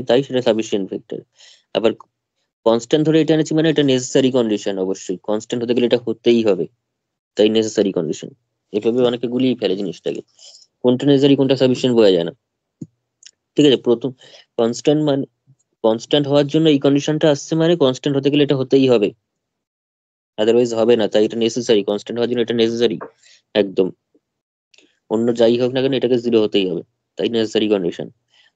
তাই সেটা সাফিসিয়েন্ট ভেক্টর। আবার কনস্ট্যান্ট ধরে এটা এনেছি মানে এটা নেসেসারি কন্ডিশন, অবশ্যই কনস্ট্যান্ট হতে গেলে এটা হতেই হবে, তাই নেসেসারি কন্ডিশন। এভাবে অনেকে গুলিয়ে ফেলে জিনিসটাকে, কোনটা নেসেসারি কোনটা সাফিসিয়েন্ট বোঝা যায় না। ঠিক আছে, প্রথম কনস্ট্যান্ট মানে কনস্ট্যান্ট হওয়ার জন্য এই কন্ডিশনটা আসছে, মানে কনস্ট্যান্ট হতে গেলে এটা হতেই হবে, আদারওয়াইজ হবে না। তাই এটা নেসেসারি, কনস্ট্যান্ট হওয়ার জন্য এটা নেসেসারি একদম। অন্য যাই হোক না কেন এটাকে জিরো হতেই হবে, তাই নেসেসারি কন্ডিশন।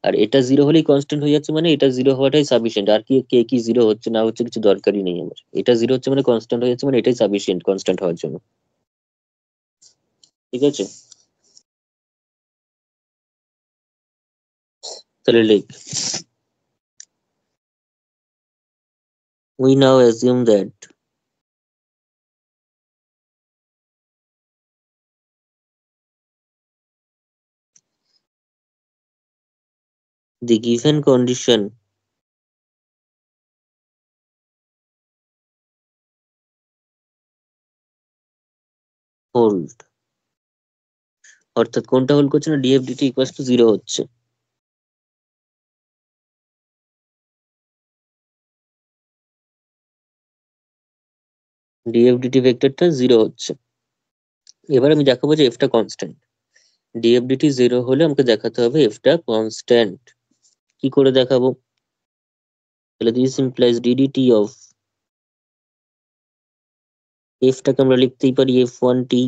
আর এটা জিরো হলেই কনস্ট্যান্ট হয়ে যাচ্ছে, মানে এটা জিরো হওয়াটাই সাফিসিয়েন্ট। আর কি কে কি জিরো হচ্ছে না হচ্ছে কিছু দরকারই নেই আমার। এটা জিরো হচ্ছে মানে কনস্ট্যান্ট হয়ে যাচ্ছে, মানে এটাই সাফিসিয়েন্ট কনস্ট্যান্ট হওয়ার জন্য। ঠিক আছে, তাহলে লেখ, we now assume that the given condition hold, অর্থাৎ কোনটা হোল্ড করছে না, ডিএফডিটি ইকুয়ালস টু জিরো হচ্ছে। ডিএফডিটি ভেক্টরটা জিরো হচ্ছে। এবার আমি দেখাবো যে এফটা কনস্ট্যান্ট। ডিএফডিটি জিরো হলে আমাকে দেখাতে হবে এফটা কনস্ট্যান্ট। কি করে দেখাবো? তাহলে দিস ইমপ্লাইজ ডিডিটি অফ এফটাকে আমরা লিখতেই পারি F one T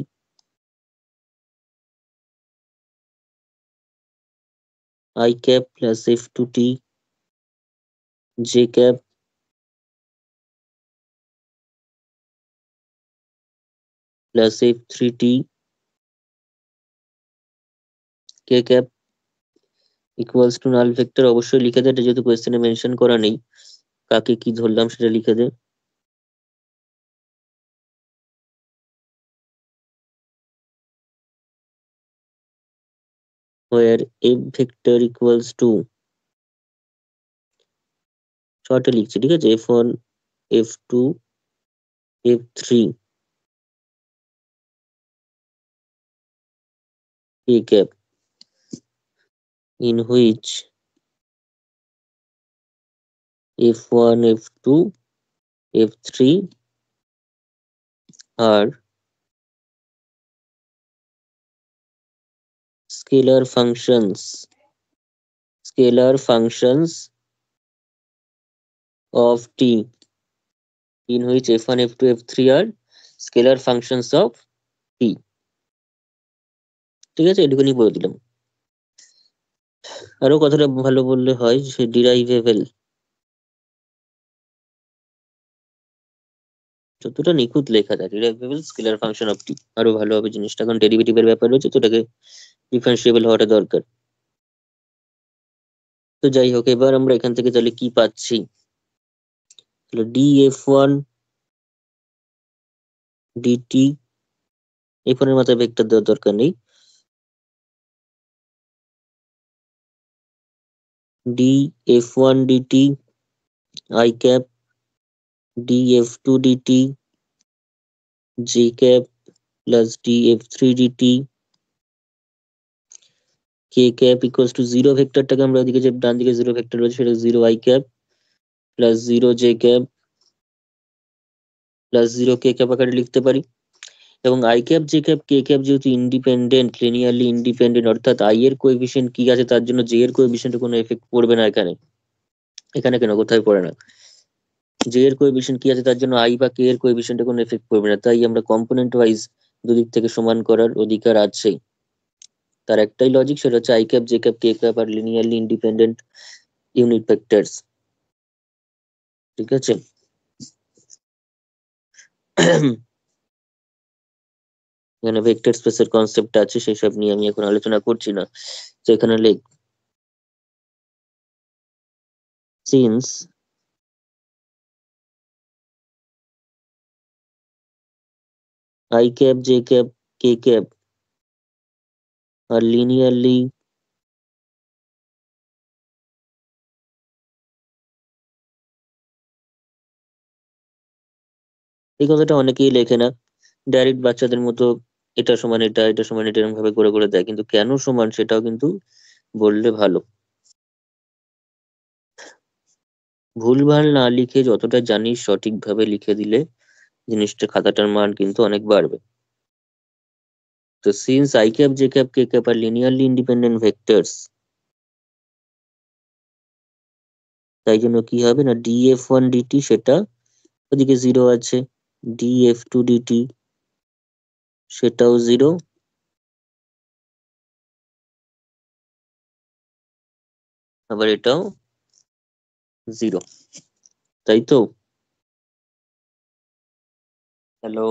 I cap plus F two T J cap plus F three T K cap equals to null vector. অবশ্যই লিখে দেয়, এটা যেহেতু কোয়েশ্চেনে মেনশন করা নেই। কাকে কি ধরলাম সেটা লিখে দে। where f vector equals to, শর্টে লিখছি, ঠিক আছে, f1 f2 f3 k cap, in which f1 f2 f3 are scalar functions of t, in which f1 f2 f3 are scalar functions of t। ঠিক আছে, এটুকুনি বলে দিলাম। আরো কথাটা ভালো বললে হয়, সে ডিরাইভেবল, যতটা নিখুঁত লেখা যায়, ডিরাইভেবল স্কেলার ফাংশন অফ টি, আরো ভালো হবে জিনিসটা, কারণ ডেরিভেটিভের ব্যাপার রয়েছে তো ওটাকে ডিফারেন্সিয়েবল হওয়াটা দরকার। তো যাই হোক, এবার আমরা এখান থেকে তাহলে কি পাচ্ছি, df1 dt, f1 এর মাথায় ভেক্টর দেওয়ার দরকার নেই, df1 dt I cap df2 dt j cap plus df3 dt k cap equals to 0, ভেক্টরটাকে আমরা ওদিকে যে ডান দিকে 0 ভেক্টর রয়েছে সেটা 0 I cap plus 0 j cap plus 0 k cap আকারে লিখতে পারি। এবং I cap J cap K cap যেহেতু ইন্ডিপেন্ডেন্ট, লিনিয়ারলি ইন্ডিপেন্ডেন্ট, অর্থাৎ আই এর কোএফিসিয়েন্ট কি আছে তার জন্য জে এর কোএফিসিয়েন্টে কোনো এফেক্ট পড়বে না এখানে। এখানে কেন, কোথায় পড়ে না, জে এর কোএফিসিয়েন্ট কি আছে তার জন্য আই বা কে এর কোএফিসিয়েন্টে কোনো এফেক্ট পড়বে না, তাই আমরা কম্পোনেন্ট ওয়াইজ দুদিক থেকে সমান করার অধিকার আছে। তার একটাই লজিক, সেটা হচ্ছে I cap J cap K cap are linearly independent unit vectors. ঠিক আছে। এখানে ভেক্টর স্পেসের কনসেপ্ট আছে, সেসব নিয়ে আমি এখন আলোচনা করছি না। তো এখানে লিখ, since I cap j cap k cap are linearly এই কথাটা অনেকেই লেখে না, ডাইরেক্ট বাচ্চাদের মতো এটা সমান এটা, এটা সমান এটা এরকম ভাবে করে করে দেয়, কিন্তু কেন সমান সেটাও কিন্তু বললে ভালো। ভুলভাল না লিখে যতটা জানিস সঠিকভাবে লিখে দিলে জিনিসটা, খাতাটার মান কিন্তু অনেক বাড়বে। তো since I cap j cap k cap are linearly independent vectors, তাই জন্য কি হবে না, df1 dt সেটা ওদিকে 0 আছে, df2 dt সেটাও 0, আবার এটাও 0, তাই তো। হ্যালো,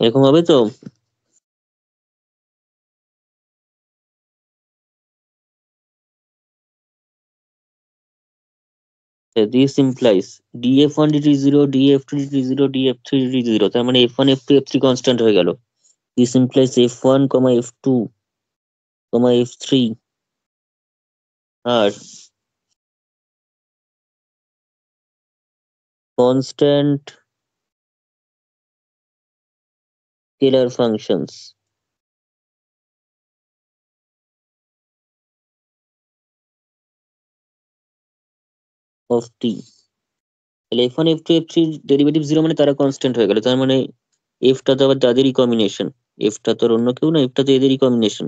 এরকম হবে তো। This implies df1 dt 0, df2 dt 0, df3 dt 0, তার মানে f1 f2 f3 কনস্ট্যান্ট হয়ে গেল। This implies f1, f2, f3 R constant scalar functions of t। তাহলে f1 f2 f3 ডেরিভেটিভ 0 মানে তারা কনস্ট্যান্ট হয়ে গেল, তার মানে এফটা তো আবার তাদেরই কম্বিনেশন, এফটা তো আর অন্য কেউ না, এফটা তো এদেরই কম্বিনেশন।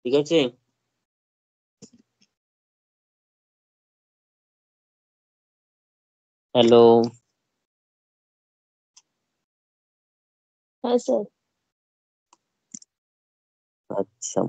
ঠিক আছে। হ্যালো। হ্যাঁ স্যার। আচ্ছা,